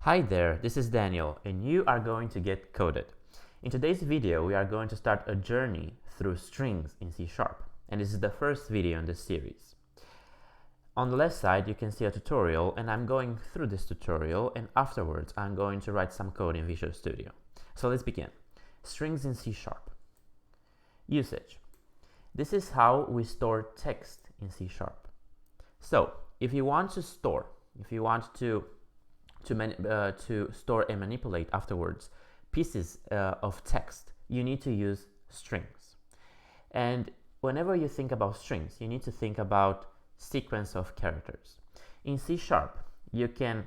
Hi there, this is Daniel, and you are going to get coded. In today's video, we are going to start a journey through strings in C#, and this is the first video in this series. On the left side, you can see a tutorial, and I'm going through this tutorial, and afterwards, I'm going to write some code in Visual Studio. So let's begin. Strings in C#. Usage. This is how we store text in C#. So, if you want to store, if you want to store and manipulate afterwards pieces of text, you need to use strings. And whenever you think about strings, you need to think about sequence of characters. In C#, you can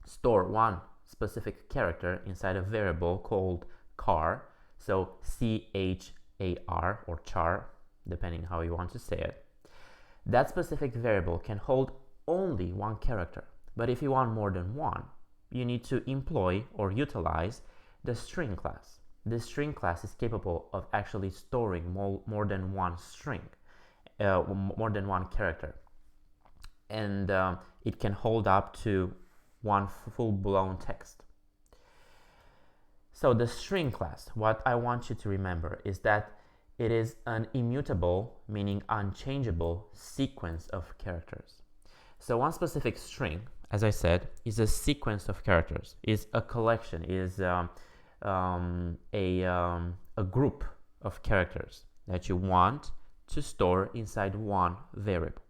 store one specific character inside a variable called char, so C-H-A-R or char, depending how you want to say it. That specific variable can hold only one character. But if you want more than one, you need to employ or utilize the string class. The string class is capable of actually storing more than one string, more than one character. And it can hold up to one full-blown text. So the string class, what I want you to remember is that it is an immutable, meaning unchangeable, sequence of characters. So one specific string, as I said, is a sequence of characters, is a collection, is a group of characters that you want to store inside one variable.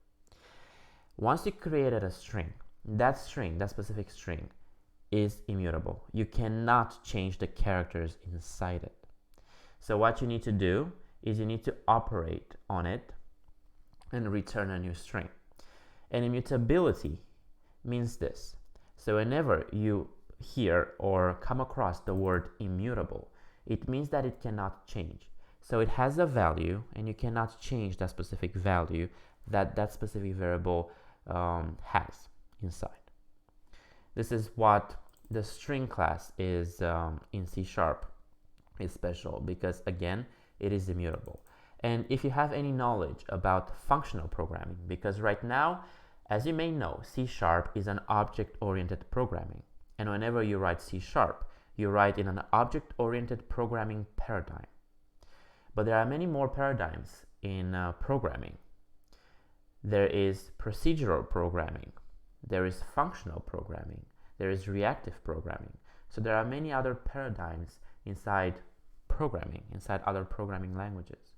Once you created a string, that specific string, is immutable. You cannot change the characters inside it. So what you need to do is you need to operate on it and return a new string. And immutability means this. So whenever you hear or come across the word immutable, it means that it cannot change. So it has a value and you cannot change that specific value that specific variable has inside. This is what the string class is in C# is special because, again, it is immutable. And if you have any knowledge about functional programming, because right now, as you may know, C# is an object-oriented programming. And whenever you write C#, you write in an object-oriented programming paradigm. But there are many more paradigms in programming. There is procedural programming. There is functional programming. There is reactive programming. So there are many other paradigms inside programming, inside other programming languages.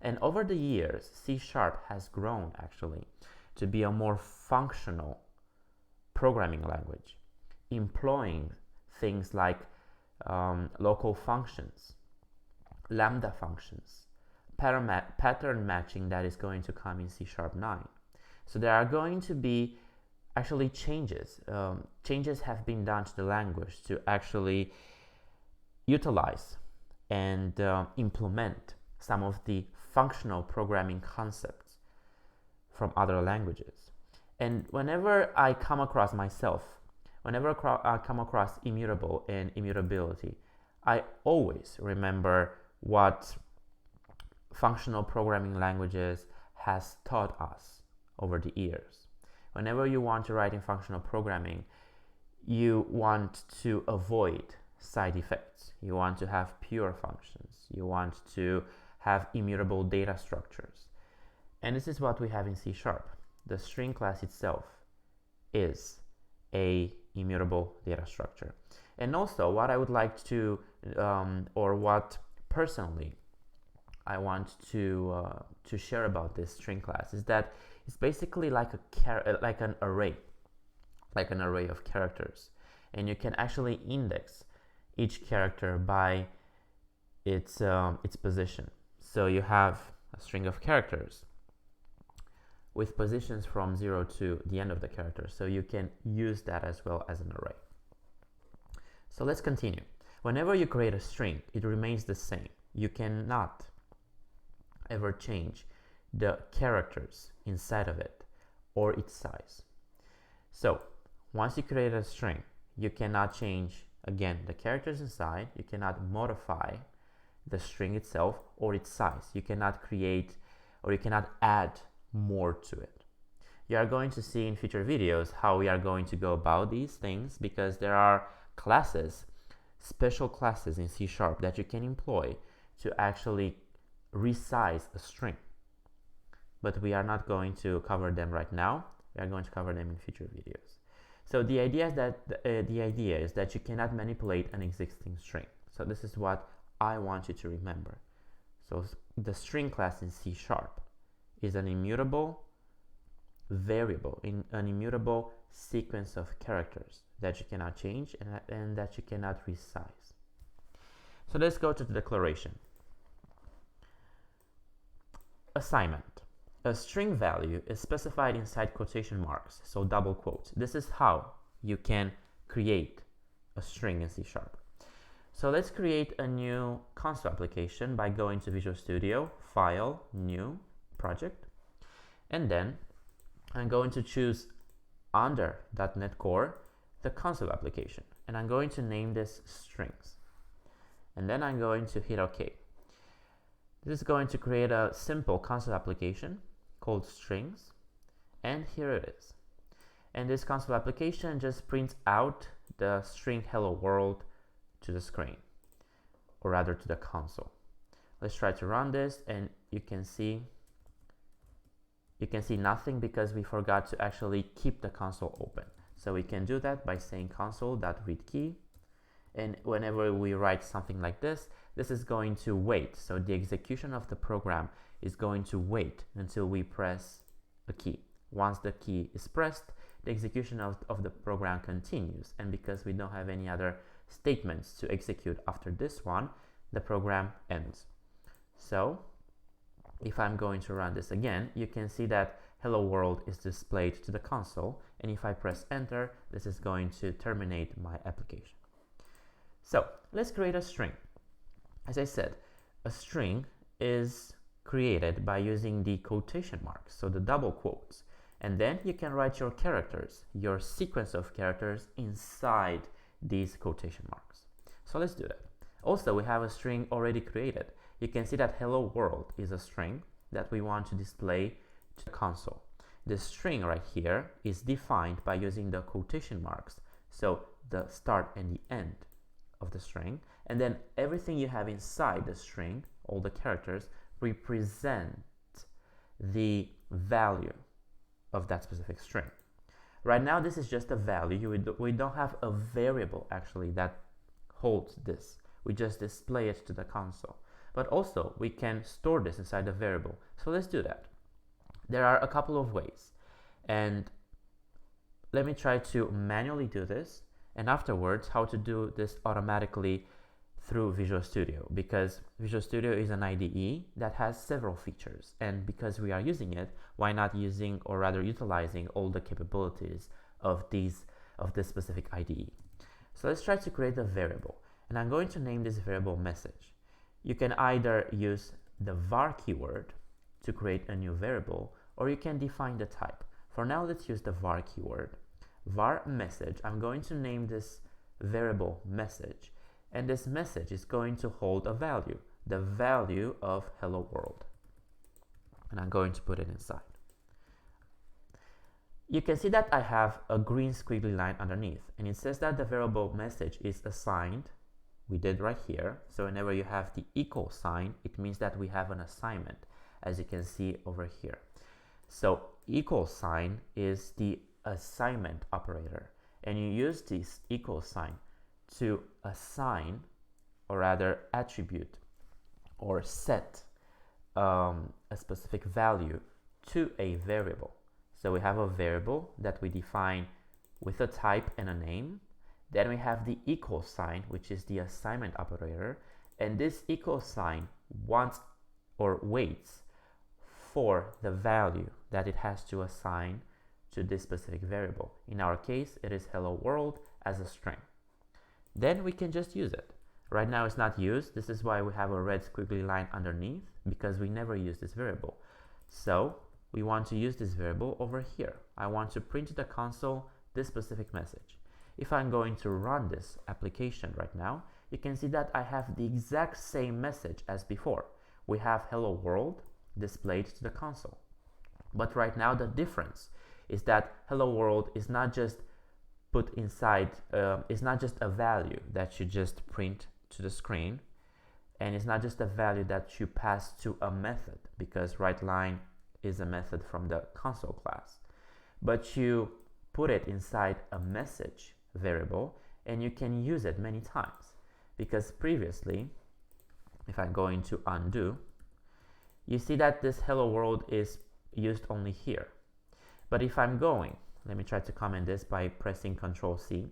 And over the years, C# has grown, actually, to be a more functional programming language, employing things like local functions, lambda functions, pattern matching that is going to come in C#9. So there are going to be actually changes. Changes have been done to the language to actually utilize and implement some of the functional programming concepts from other languages. And whenever I come across immutable and immutability, I always remember what functional programming languages has taught us over the years. Whenever you want to write in functional programming, you want to avoid side effects. You want to have pure functions. You want to have immutable data structures. And this is what we have in C#. The string class itself is a immutable data structure. And also what I would like to, or what personally I want to share about this string class is that it's basically like an array of characters. And you can actually index each character by its position. So you have a string of characters with positions from 0 to the end of the character. So you can use that as well as an array. So let's continue. Whenever you create a string, it remains the same. You cannot ever change the characters inside of it or its size. So once you create a string, you cannot change, again, the characters inside. You cannot modify the string itself or its size. You cannot create or you cannot add more to it. You are going to see in future videos how we are going to go about these things, because there are classes, special classes in C# that you can employ to actually resize a string. But we are not going to cover them right now. We are going to cover them in future videos. So the idea is that you cannot manipulate an existing string. So this is what I want you to remember. So the string class in C# is an immutable variable, in an immutable sequence of characters that you cannot change and that you cannot resize. So let's go to the declaration. Assignment. A string value is specified inside quotation marks, so double quotes. This is how you can create a string in C#. So let's create a new console application by going to Visual Studio, File, New, Project, and then I'm going to choose under .NET Core the console application, and I'm going to name this strings, and then I'm going to hit OK. This is going to create a simple console application called strings, and here it is. And this console application just prints out the string hello world to the screen, or rather to the console. Let's try to run this, and you can see nothing because we forgot to actually keep the console open. So we can do that by saying console.readKey, and whenever we write something like this, this is going to wait. So the execution of the program is going to wait until we press a key. Once the key is pressed, the execution of the program continues, and because we don't have any other statements to execute after this one, the program ends. So if I'm going to run this again, you can see that hello world is displayed to the console, and if I press enter, this is going to terminate my application. So let's create a string. As I said, a string is created by using the quotation marks, so the double quotes, and then you can write your characters, your sequence of characters inside these quotation marks. So let's do that. Also, we have a string already created. You can see that hello world is a string that we want to display to the console. The string right here is defined by using the quotation marks, so the start and the end of the string, and then everything you have inside the string, all the characters, represent the value of that specific string. Right now this is just a value. We don't have a variable actually that holds this. We just display it to the console. But also we can store this inside a variable. So let's do that. There are a couple of ways, and let me try to manually do this, and afterwards how to do this automatically through Visual Studio, because Visual Studio is an IDE that has several features, and because we are using it, why not using, or rather utilizing, all the capabilities of this specific IDE. So let's try to create a variable, and I'm going to name this variable message. You can either use the var keyword to create a new variable, or you can define the type. For now, let's use the var keyword. Var message, I'm going to name this variable message, and this message is going to hold a value, the value of hello world, and I'm going to put it inside. You can see that I have a green squiggly line underneath, and it says that the variable message is assigned. We did right here. So whenever you have the equal sign, it means that we have an assignment, as you can see over here. So equal sign is the assignment operator, and you use this equal sign to assign, or rather attribute or set a specific value to a variable. So we have a variable that we define with a type and a name. Then we have the equal sign, which is the assignment operator, and this equal sign wants or waits for the value that it has to assign to this specific variable. In our case, it is hello world as a string. Then we can just use it. Right now it's not used. This is why we have a red squiggly line underneath, because we never use this variable. So we want to use this variable over here. I want to print to the console this specific message. If I'm going to run this application right now, you can see that I have the exact same message as before. We have hello world displayed to the console. But right now the difference is that hello world is not just put inside, it's not just a value that you just print to the screen, and it's not just a value that you pass to a method, because writeLine is a method from the console class, but you put it inside a message variable, and you can use it many times. Because previously, if I go into undo, you see that this hello world is used only here. But if I'm going, let me try to comment this by pressing Control C.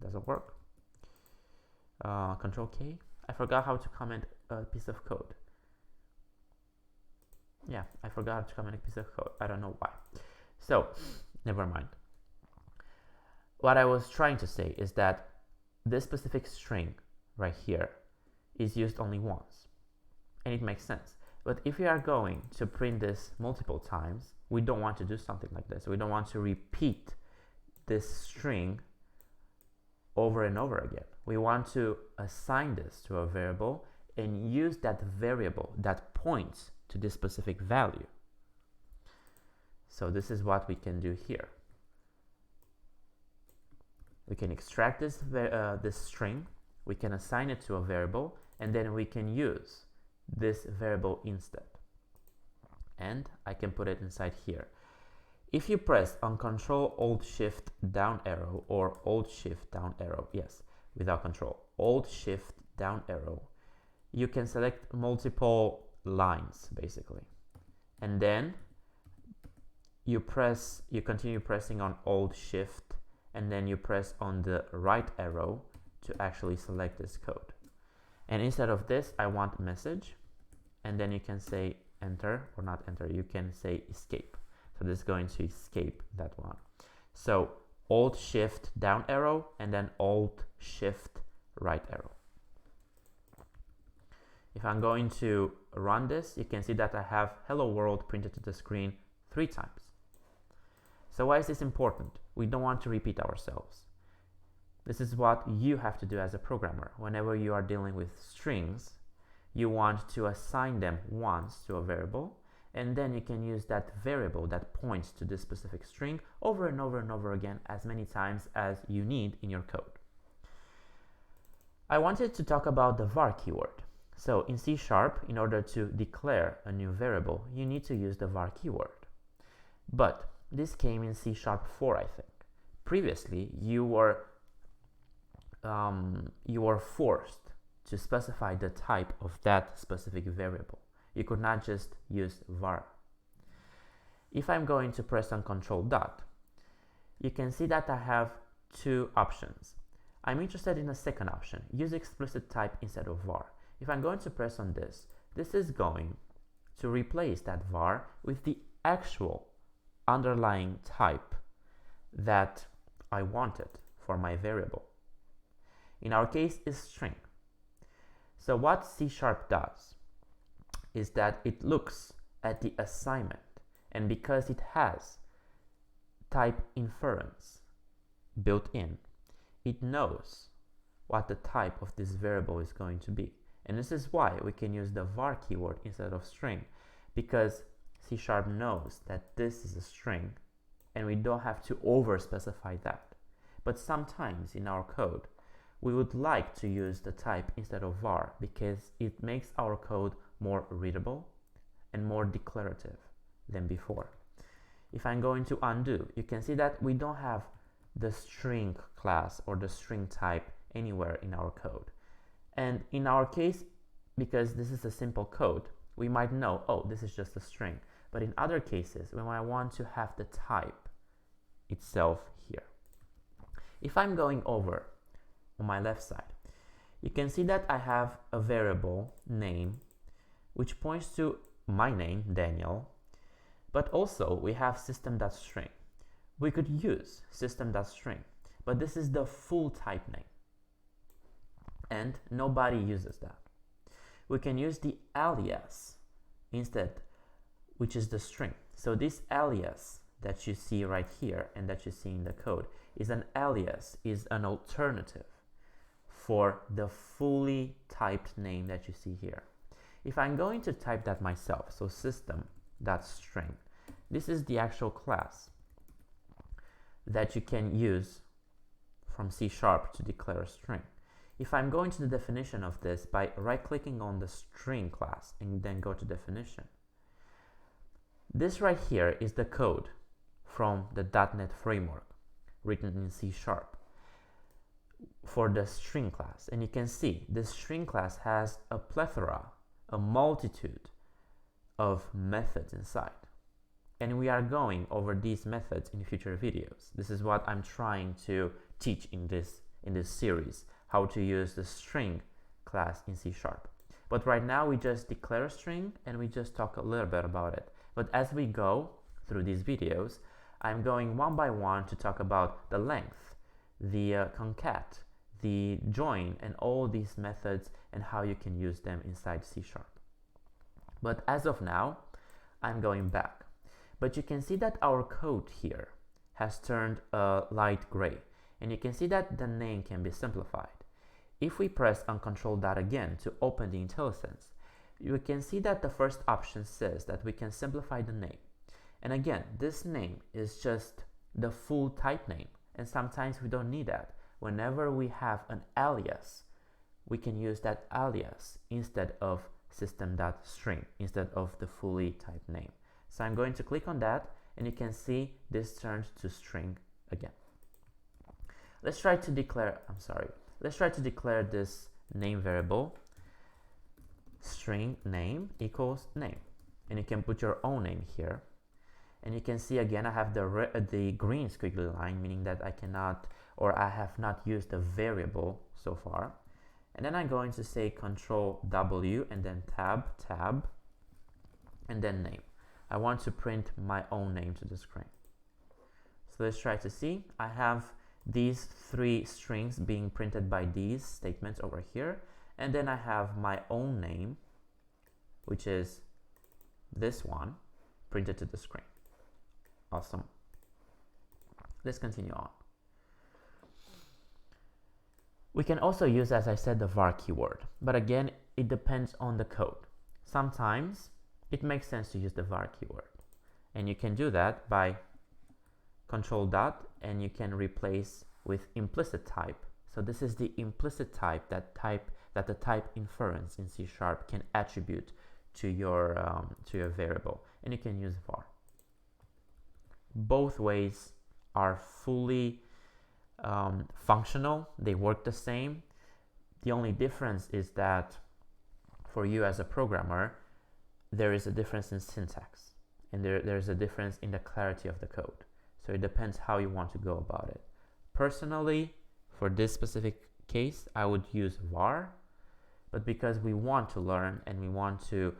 Doesn't work. Control K. I forgot how to comment a piece of code. Yeah, I forgot how to comment a piece of code. I don't know why. So, never mind. What I was trying to say is that this specific string right here is used only once, and it makes sense. But if we are going to print this multiple times, we don't want to do something like this. We don't want to repeat this string over and over again. We want to assign this to a variable and use that variable that points to this specific value. So this is what we can do here. We can extract this string, we can assign it to a variable, and then we can use this variable instead. And I can put it inside here. If you press on Control Alt Shift down arrow, or Alt Shift down arrow, yes, without Control, Alt Shift down arrow, you can select multiple lines basically, and then you continue pressing on Alt Shift, and then you press on the right arrow to actually select this code. And instead of this, I want message, and then you can say enter, or not enter, you can say escape. So this is going to escape that one. So Alt Shift down arrow, and then Alt Shift right arrow. If I'm going to run this, you can see that I have hello world printed to the screen 3 times. So why is this important? We don't want to repeat ourselves. This is what you have to do as a programmer. Whenever you are dealing with strings, you want to assign them once to a variable, and then you can use that variable that points to this specific string over and over and over again as many times as you need in your code. I wanted to talk about the var keyword. So in C#, in order to declare a new variable, you need to use the var keyword. But this came in C#4, I think. Previously, you were forced to specify the type of that specific variable. You could not just use var. If I'm going to press on Control dot, you can see that I have 2 options. I'm interested in the second option, use explicit type instead of var. If I'm going to press on this, this is going to replace that var with the actual underlying type that I wanted for my variable. In our case is string. So what C# does is that it looks at the assignment, and because it has type inference built in, it knows what the type of this variable is going to be. And this is why we can use the var keyword instead of string, because C# knows that this is a string and we don't have to over specify that. But sometimes in our code we would like to use the type instead of var because it makes our code more readable and more declarative than before. If I'm going to undo, you can see that we don't have the string class or the string type anywhere in our code. And in our case, because this is a simple code, we might know, oh, this is just a string. But in other cases, when I want to have the type itself here. If I'm going over on my left side, you can see that I have a variable name which points to my name, Daniel, but also we have system.string. We could use system.string, but this is the full type name, and nobody uses that. We can use the alias instead, which is the string. So this alias that you see right here and that you see in the code is an alias, is an alternative for the fully typed name that you see here. If I'm going to type that myself, so system.string, This is the actual class that you can use from C# to declare a string. If I'm going to the definition of this by right-clicking on the string class and then go to definition, this right here is the code from the .NET framework written in C# for the string class. And you can see this string class has a plethora, a multitude of methods inside. And we are going over these methods in future videos. This is what I'm trying to teach in this series, how to use the string class in C#. But right now we just declare a string and we just talk a little bit about it. But as we go through these videos, I'm going one by one to talk about the length, the concat, the join, and all these methods and how you can use them inside C#. But as of now, I'm going back. But you can see that our code here has turned light gray, and you can see that the name can be simplified. If we press on Control Dot again to open the IntelliSense, you can see that the first option says that we can simplify the name. And again, this name is just the full type name, and sometimes we don't need that. Whenever we have an alias, we can use that alias instead of system.string, instead of the fully typed name. So I'm going to click on that, and you can see this turned to string again. Let's try to declare this name variable, string name equals name, and you can put your own name here. And you can see again I have the green squiggly line, meaning that I cannot, or I have not used a variable so far. And then I'm going to say Control W and then tab, and then name. I want to print my own name to the screen. So let's try to see. I have these three strings being printed by these statements over here, and then I have my own name, which is this one, printed to the screen. Awesome. Let's continue on. We can also use, as I said, the var keyword, but again, it depends on the code. Sometimes it makes sense to use the var keyword, and you can do that by Control Dot, and you can replace with implicit type. So this is the implicit type that the type inference in C# can attribute to your variable, and you can use var. Both ways are fully functional. They work the same. The only difference is that for you as a programmer, there is a difference in syntax, and there's a difference in the clarity of the code. So it depends how you want to go about it. Personally, for this specific case, I would use var, but because we want to learn and we want to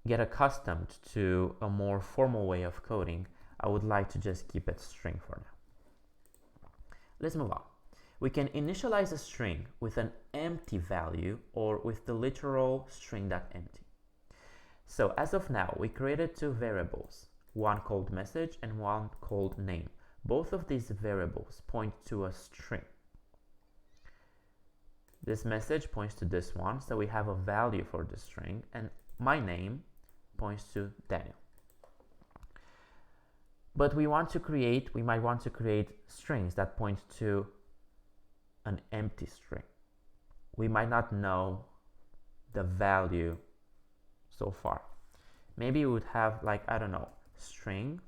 get accustomed to a more formal way of coding, I would like to just keep it string for now. Let's move on. We can initialize a string with an empty value or with the literal String.Empty. So as of now, we created two variables, one called message and one called name. Both of these variables point to a string. This message points to this one, so we have a value for the string, and my name points to Daniel. But we might want to create strings that point to an empty string. We might not know the value so far. Maybe we would have, like, I don't know, string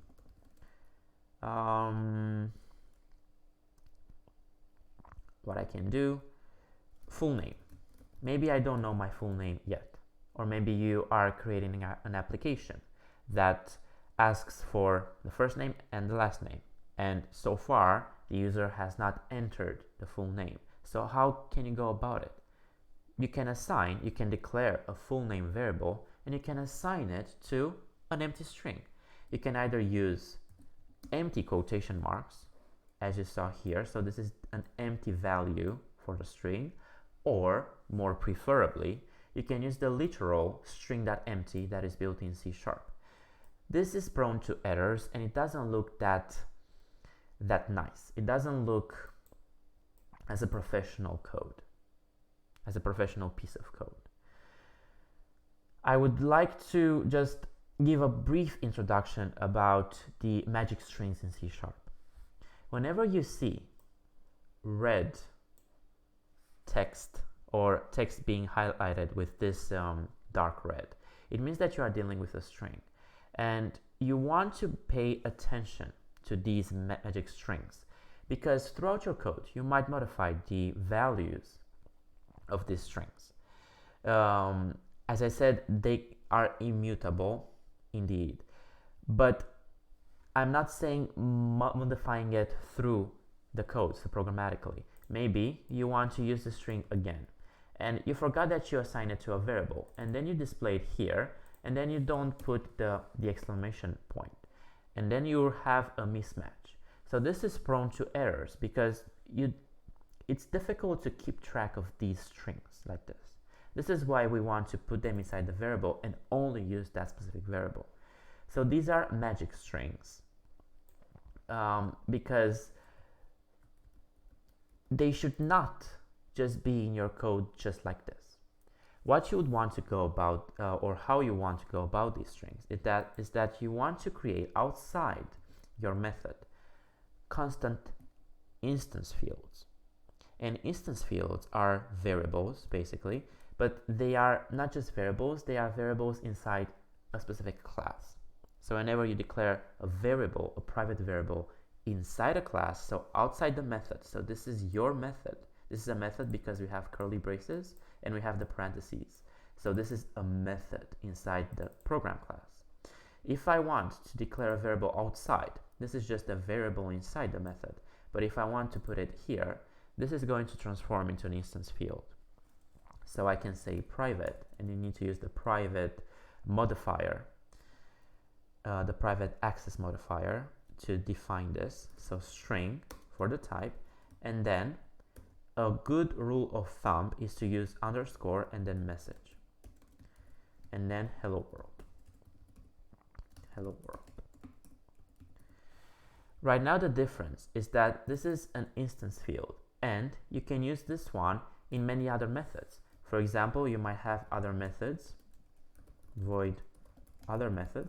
what I can do, full name. Maybe I don't know my full name yet, or maybe you are creating an application that asks for the first name and the last name, and so far the user has not entered the full name. So how can you go about it? You can declare a full name variable, and you can assign it to an empty string. You can either use empty quotation marks, as you saw here, so this is an empty value for the string, or more preferably, you can use the literal String.Empty that is built in C#. This is prone to errors, and it doesn't look that nice. It doesn't look as a professional code, as a professional piece of code. I would like to just give a brief introduction about the magic strings in C#. Whenever you see red text or text being highlighted with this dark red, it means that you are dealing with a string, and you want to pay attention to these magic strings, because throughout your code you might modify the values of these strings. As I said, they are immutable indeed, but I'm not saying modifying it through the code, so programmatically. Maybe you want to use the string again, and you forgot that you assign it to a variable, and then you display it here, and then you don't put the exclamation point, and then you have a mismatch. So this is prone to errors because it's difficult to keep track of these strings like this. This is why we want to put them inside the variable and only use that specific variable. So these are magic strings because they should not just be in your code just like this. What you would want to go about or how you want to go about these strings is that you want to create outside your method constant instance fields. And instance fields are variables basically, but they are not just variables, they are variables inside a specific class. So whenever you declare a variable, a private variable inside a class, so outside the method, so this is your method. This is a method because we have curly braces and we have the parentheses. So this is a method inside the program class. If I want to declare a variable outside, this is just a variable inside the method. But if I want to put it here, this is going to transform into an instance field. So I can say private, and you need to use the private modifier, the private access modifier to define this. So string for the type, and then a good rule of thumb is to use underscore and then message, and then hello world. Hello world. Right now the difference is that this is an instance field, and you can use this one in many other methods. For example, you might have other methods, void other method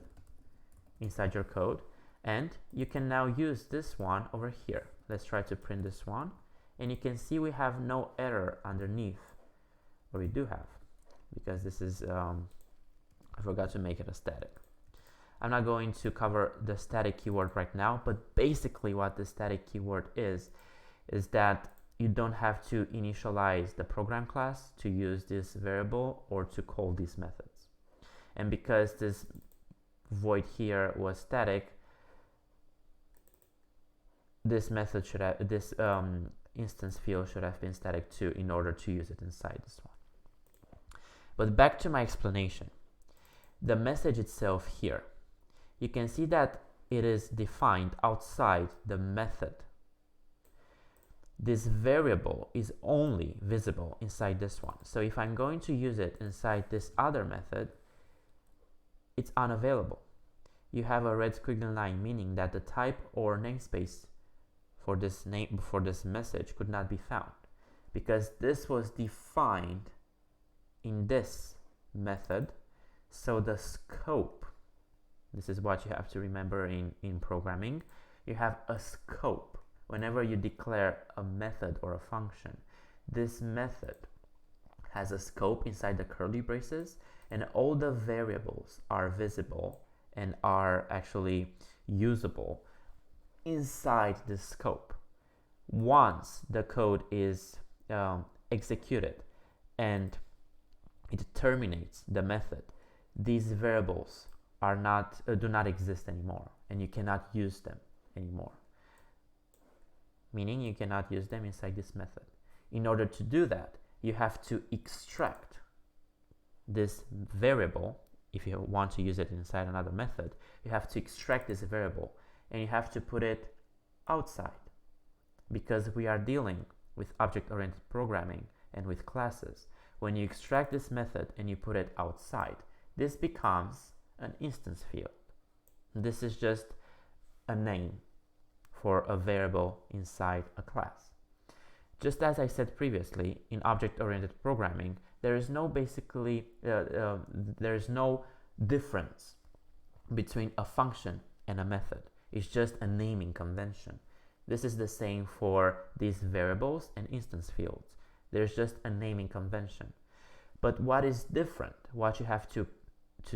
inside your code, and you can now use this one over here. Let's try to print this one, and you can see we have no error underneath, or we do have, because this is I forgot to make it a static. I'm not going to cover the static keyword right now, but basically what the static keyword is that you don't have to initialize the program class to use this variable or to call these methods. And because this void here was static, this method should have, this instance field should have been static too in order to use it inside this one. But back to my explanation. The message itself here, you can see that it is defined outside the method. This variable is only visible inside this one. So if I'm going to use it inside this other method, it's unavailable. You have a red squiggly line, meaning that the type or namespace for this message could not be found, because this was defined in this method. So the scope, this is what you have to remember in programming. You have a scope. Whenever you declare a method or a function, this method has a scope inside the curly braces, and all the variables are visible and are actually usable inside the scope. Once the code is executed and it terminates the method, these variables are do not exist anymore, and you cannot use them anymore. Meaning you cannot use them inside this method. In order to do that, you have to extract this variable. If you want to use it inside another method, you have to extract this variable and you have to put it outside, because we are dealing with object-oriented programming and with classes. When you extract this method and you put it outside, this becomes an instance field. This is just a name for a variable inside a class. Just as I said previously, in object-oriented programming, there is no difference between a function and a method. It's just a naming convention. This is the same for these variables and instance fields. There's just a naming convention. But what is different, what you have to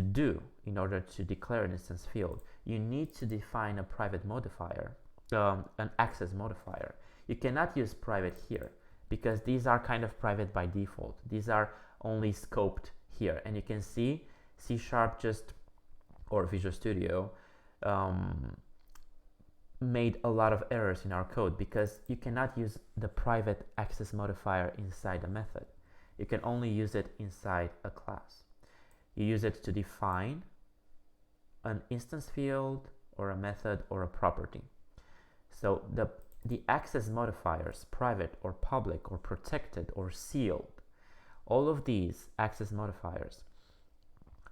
do in order to declare an instance field, you need to define a private modifier, an access modifier. You cannot use private here because these are kind of private by default. These are only scoped here, and you can see C# just, or Visual Studio, made a lot of errors in our code because you cannot use the private access modifier inside a method. You can only use it inside a class. You use it to define an instance field or a method or a property. So the access modifiers, private or public or protected or sealed, all of these access modifiers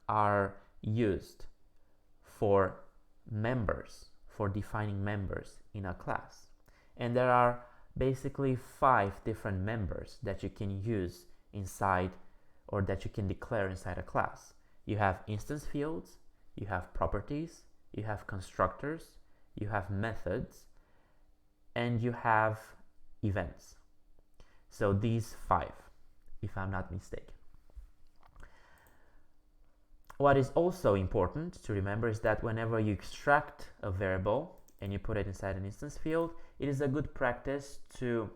are used for members, for defining members in a class. And there are basically 5 different members that you can use inside, or that you can declare inside a class. You have instance fields, you have properties, you have constructors, you have methods, and you have events. So these 5, if I'm not mistaken. What is also important to remember is that whenever you extract a variable and you put it inside an instance field, it is a good practice to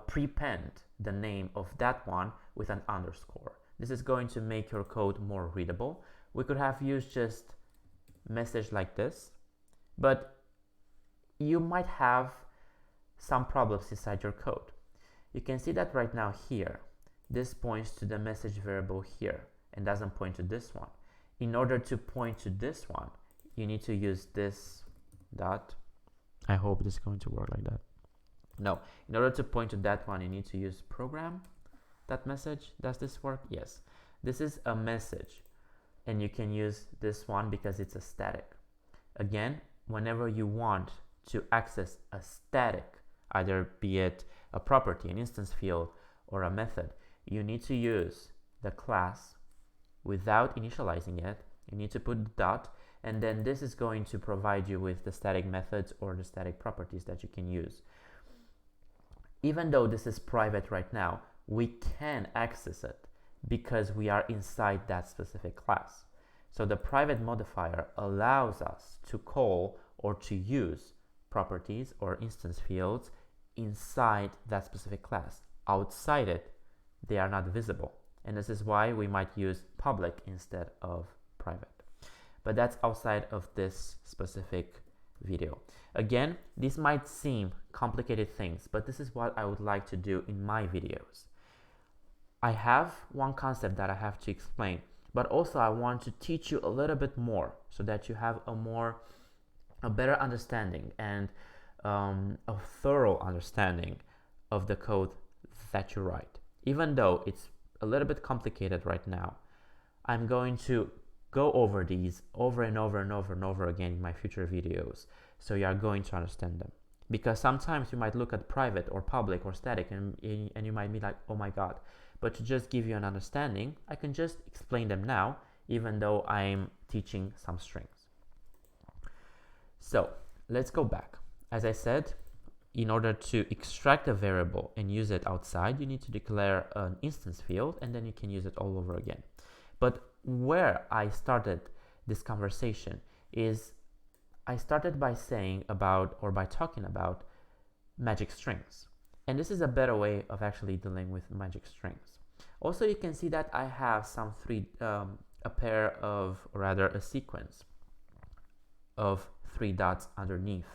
prepend the name of that one with an underscore. This is going to make your code more readable. We could have used just message like this, but you might have some problems inside your code. You can see that right now here, this points to the message variable here and doesn't point to this one. In order to point to this one, you need to use this dot. I hope this is going to work like that. No, in order to point to that one, you need to use program.message. Does this work? Yes. This is a message, and you can use this one because it's a static. Again, whenever you want to access a static, either be it a property, an instance field, or a method, you need to use the class without initializing it. You need to put the dot, and then this is going to provide you with the static methods or the static properties that you can use. Even though this is private right now, we can access it because we are inside that specific class. So the private modifier allows us to call or to use properties or instance fields inside that specific class. Outside it, they are not visible. And this is why we might use public instead of private. But that's outside of this specific video. Again, these might seem complicated things, but this is what I would like to do in my videos. I have one concept that I have to explain, but also I want to teach you a little bit more so that you have a better understanding and a thorough understanding of the code that you write. Even though it's a little bit complicated right now, I'm going to go over these over and over and over and over again in my future videos, so you are going to understand them. Because sometimes you might look at private or public or static and you might be like, oh my god. But to just give you an understanding, I can just explain them now, even though I'm teaching some strings. So let's go back. As I said, in order to extract a variable and use it outside, you need to declare an instance field, and then you can use it all over again. But where I started this conversation is I started by saying about, or by talking about, magic strings. And this is a better way of actually dealing with magic strings. Also, you can see that I have a pair of, or rather a sequence of 3 dots underneath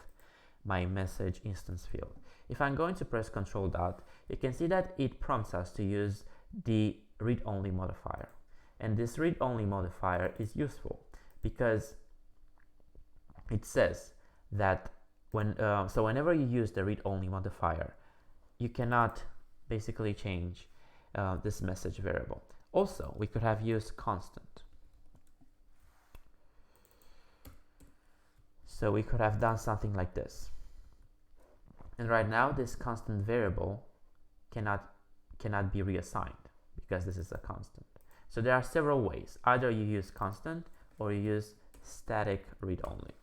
my message instance field. If I'm going to press Ctrl dot, you can see that it prompts us to use the read-only modifier. And this read-only modifier is useful because it says that whenever you use the read-only modifier, you cannot basically change this message variable. Also, we could have used constant. So we could have done something like this. And right now, this constant variable cannot be reassigned because this is a constant. So there are several ways. Either you use constant or you use static read-only.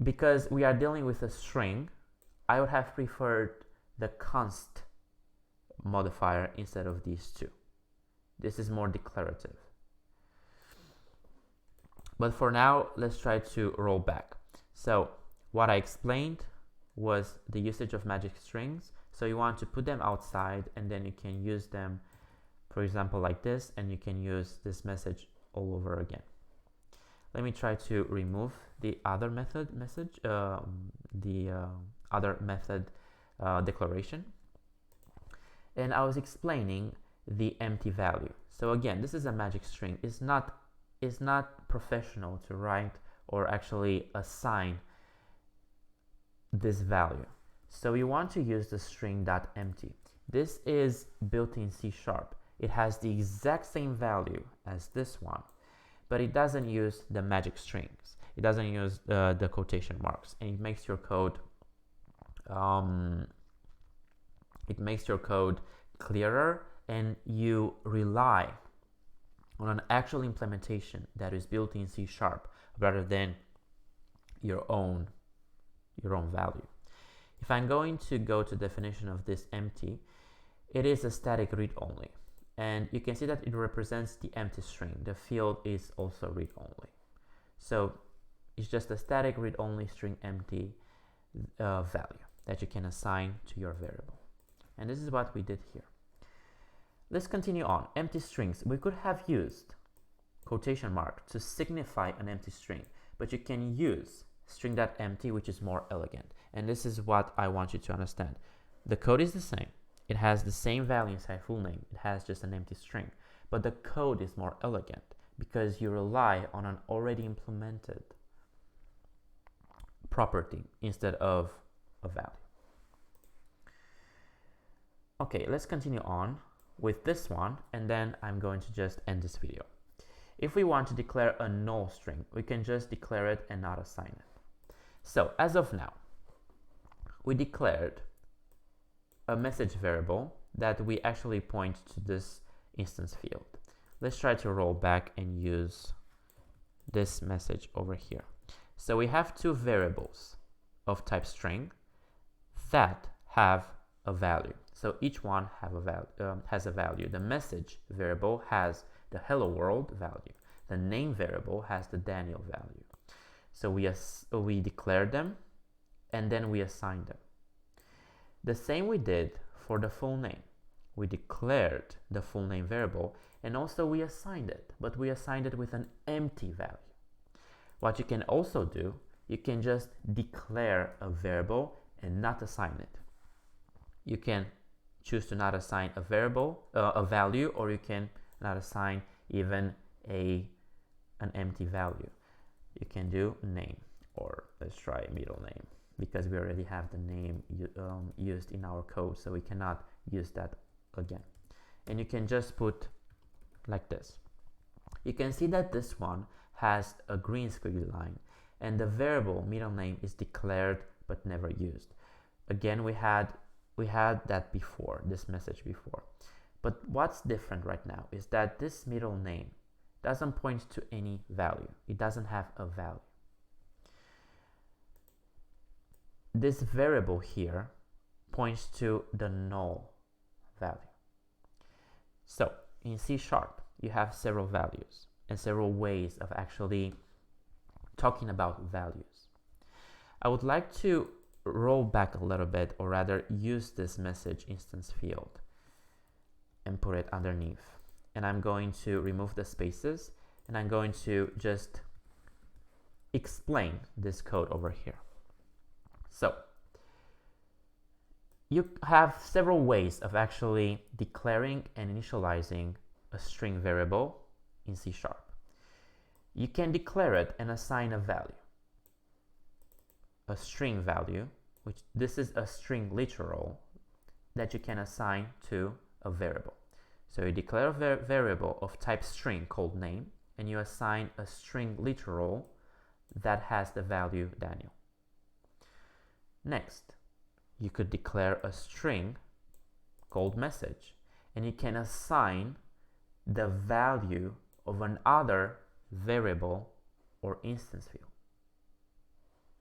Because we are dealing with a string, I would have preferred the const modifier instead of these two. This is more declarative. But for now, let's try to roll back. So what I explained was the usage of magic strings. So you want to put them outside, and then you can use them, for example, like this, and you can use this message all over again. Let me try to remove the other method declaration. And I was explaining the empty value. So again, this is a magic string. It's not professional to write or actually assign this value. So you want to use the String.Empty. This is built in C#. It has the exact same value as this one, but it doesn't use the magic strings. It doesn't use the quotation marks, and it makes your code clearer, and you rely on an actual implementation that is built in C# rather than your own value. If I'm going to go to definition of this empty, it is a static read-only, and you can see that it represents the empty string. The field is also read-only, so it's just a static read-only string empty value that you can assign to your variable. And this is what we did here. Let's continue on. Empty strings. We could have used quotation mark to signify an empty string, but you can use String.Empty, which is more elegant. And this is what I want you to understand. The code is the same. It has the same value inside full name. It has just an empty string, but the code is more elegant because you rely on an already implemented property instead of a value. Okay, let's continue on with this one, and then I'm going to just end this video. If we want to declare a null string, we can just declare it and not assign it. So as of now, we declared a message variable that we actually point to this instance field. Let's try to roll back and use this message over here. So we have two variables of type string that have a value. So each one has a value. The message variable has the hello world value. The name variable has the Daniel value. So we declared them and then we assigned them. The same we did for the full name. We declared the full name variable and also we assigned it, but we assigned it with an empty value. What you can also do, you can just declare a variable and not assign it. You can choose to not assign a variable, a value, or you can not assign even an empty value. You can do name, or let's try middle name, because we already have the name used in our code, so we cannot use that again. And you can just put like this. You can see that this one has a green squiggly line, and the variable middle name is declared but never used. Again, we had that before, this message before. But what's different right now is that this middle name doesn't point to any value. It doesn't have a value. This variable here points to the null value. So in C#, you have several values and several ways of actually talking about values. I would like to roll back a little bit, or rather use this message instance field and put it underneath. And I'm going to remove the spaces, and I'm going to just explain this code over here. So you have several ways of actually declaring and initializing a string variable in C#. You can declare it and assign a value, a string value, which this is a string literal that you can assign to a variable. So you declare a variable of type string called name, and you assign a string literal that has the value Daniel. Next, you could declare a string called message, and you can assign the value of another variable or instance field.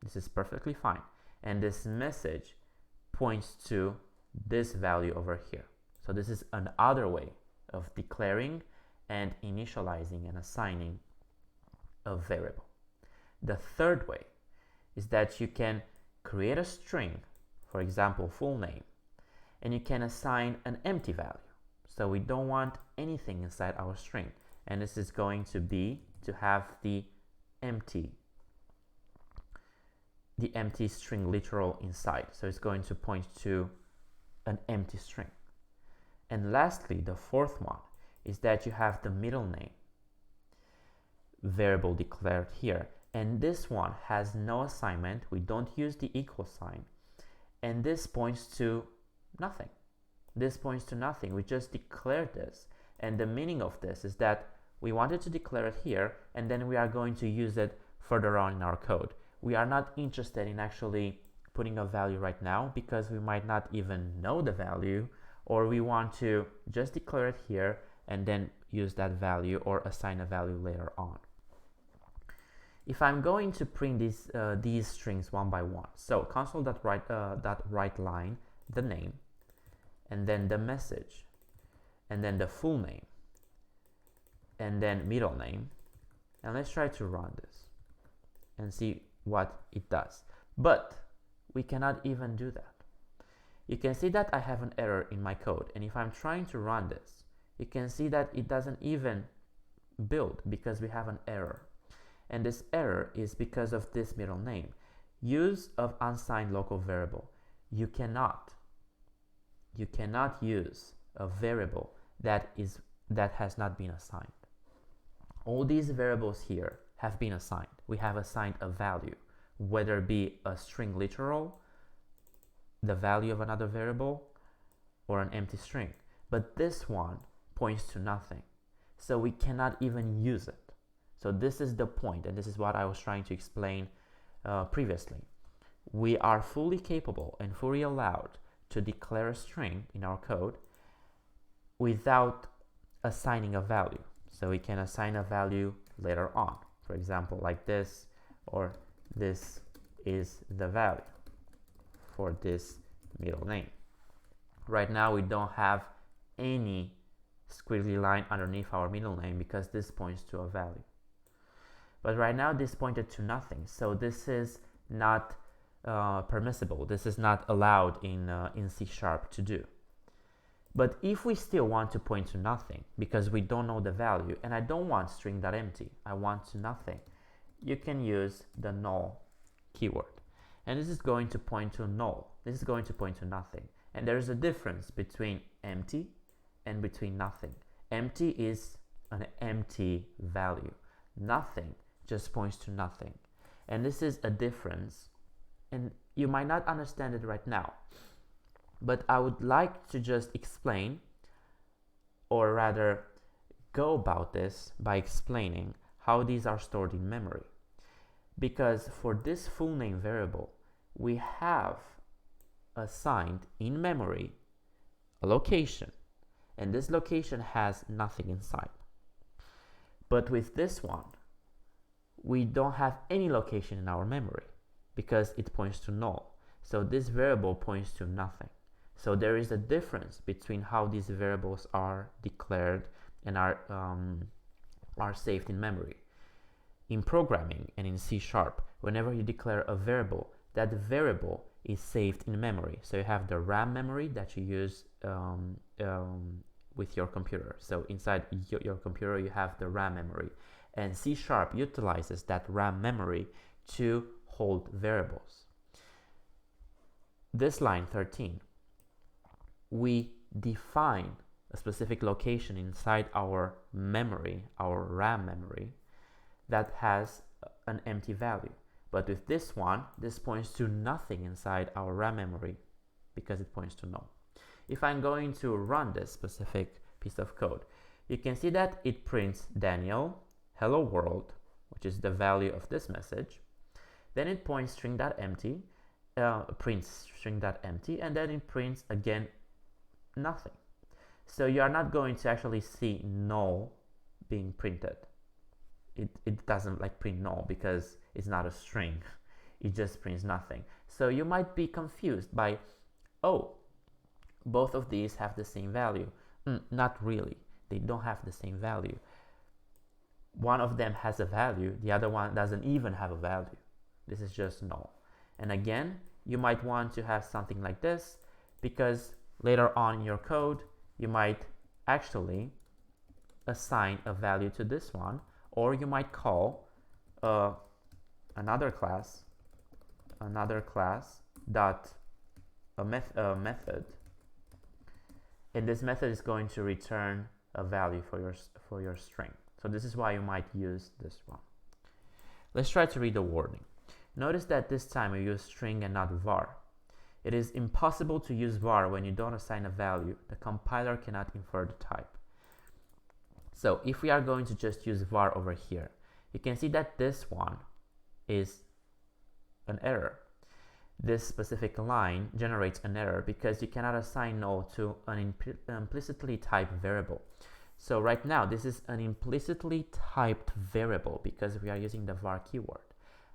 This is perfectly fine. And this message points to this value over here. So this is another way of declaring and initializing and assigning a variable. The third way is that you can create a string, for example, full name, and you can assign an empty value. So we don't want anything inside our string. And this is going to be to have the empty string literal inside. So it's going to point to an empty string. And lastly, the fourth one is that you have the middle name variable declared here. And this one has no assignment. We don't use the equal sign. And this points to nothing. This points to nothing. We just declared this. And the meaning of this is that we wanted to declare it here, and then we are going to use it further on in our code. We are not interested in actually putting a value right now because we might not even know the value, or we want to just declare it here and then use that value or assign a value later on. If I'm going to print these strings one by one, so console.write line, the name, and then the message, and then the full name, and then middle name, and let's try to run this and see what it does. But we cannot even do that. You can see that I have an error in my code, and if I'm trying to run this, you can see that it doesn't even build because we have an error. And this error is because of this middle name. Use of unsigned local variable. You cannot use a variable that has not been assigned. All these variables here have been assigned. We have assigned a value, whether it be a string literal, the value of another variable, or an empty string. But this one points to nothing. So we cannot even use it. So this is the point, and this is what I was trying to explain previously. We are fully capable and fully allowed to declare a string in our code without assigning a value. So we can assign a value later on. For example, like this, or this is the value for this middle name. Right now we don't have any squiggly line underneath our middle name because this points to a value. But right now this pointed to nothing, so this is not permissible. This is not allowed in C# to do. But if we still want to point to nothing because we don't know the value, and I don't want String.Empty, I want to nothing, you can use the Null keyword. And this is going to point to null. This is going to point to nothing. And there is a difference between empty and between nothing. Empty is an empty value. Nothing just points to nothing. And this is a difference, and you might not understand it right now, but I would like to just explain, or rather go about this by explaining how these are stored in memory. Because for this full name variable, we have assigned in memory a location, and this location has nothing inside. But with this one, we don't have any location in our memory because it points to null. So this variable points to nothing. So there is a difference between how these variables are declared and are saved in memory. In programming and in C#, whenever you declare a variable, that variable is saved in memory. So you have the RAM memory that you use with your computer. So inside your computer you have the RAM memory, and C# utilizes that RAM memory to hold variables. This line 13, we define a specific location inside our memory, our RAM memory, that has an empty value. But with this one, this points to nothing inside our RAM memory because it points to null. If I'm going to run this specific piece of code, you can see that it prints Daniel, hello world, which is the value of this message. Then it points String.Empty, prints String.Empty, and then it prints again nothing. So you are not going to actually see null being printed. It doesn't like print null because it's not a string. It just prints nothing. So you might be confused by, oh, both of these have the same value. Not really. They don't have the same value. One of them has a value, the other one doesn't even have a value. This is just null. And again, you might want to have something like this, because later on in your code, you might actually assign a value to this one, or you might call another class dot a method, and this method is going to return a value for your string. So this is why you might use this one. Let's try to read the warning. Notice that this time we use string and not var. It is impossible to use var when you don't assign a value. The compiler cannot infer the type. So if we are going to just use var over here, you can see that this one is an error. This specific line generates an error because you cannot assign null to an implicitly typed variable. So right now this is an implicitly typed variable because we are using the var keyword.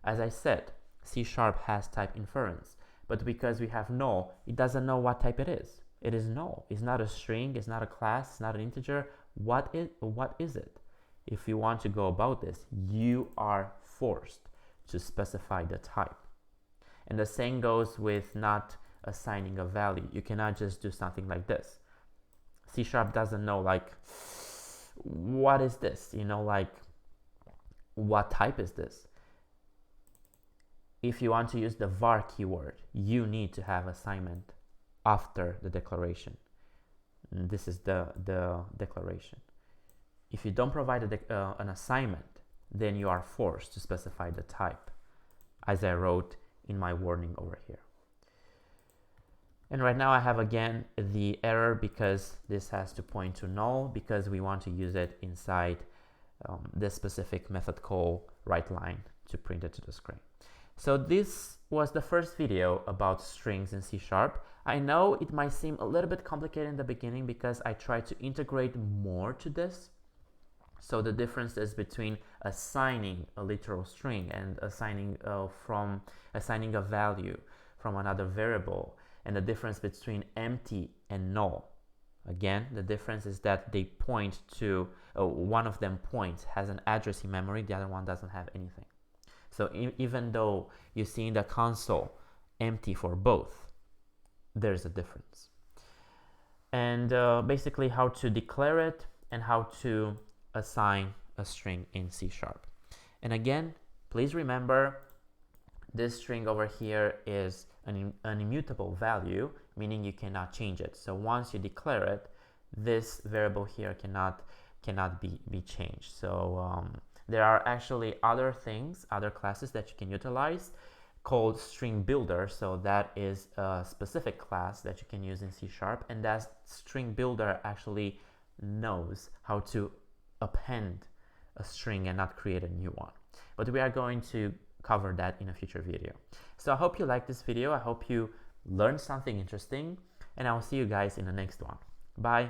As I said, C# has type inference, but because we have null, it doesn't know what type it is. It is null. It's not a string, it's not a class, it's not an integer. What is it? If you want to go about this, you are forced to specify the type. And the same goes with not assigning a value. You cannot just do something like this. C# doesn't know, like, what is this? You know, like, what type is this? If you want to use the var keyword, you need to have assignment after the declaration. And this is the declaration. If you don't provide an assignment, then you are forced to specify the type, as I wrote in my warning over here. And right now I have again the error because this has to point to null because we want to use it inside this specific method call writeLine to print it to the screen. So this was the first video about strings in C#. I know it might seem a little bit complicated in the beginning because I tried to integrate more to this. So the difference is between assigning a literal string and assigning a value from another variable, and the difference between empty and null. Again, the difference is that they point to, one of them has an address in memory, the other one doesn't have anything. So even though you see in the console empty for both, there's a difference. And basically how to declare it and how to assign a string in C#. And again, please remember this string over here is an immutable value, meaning you cannot change it. So once you declare it, this variable here cannot be changed. So there are actually other things, other classes that you can utilize called string builder. So that is a specific class that you can use in C#, and that string builder actually knows how to append a string and not create a new one. But we are going to cover that in a future video. So I hope you liked this video. I hope you learned something interesting, and I will see you guys in the next one. Bye.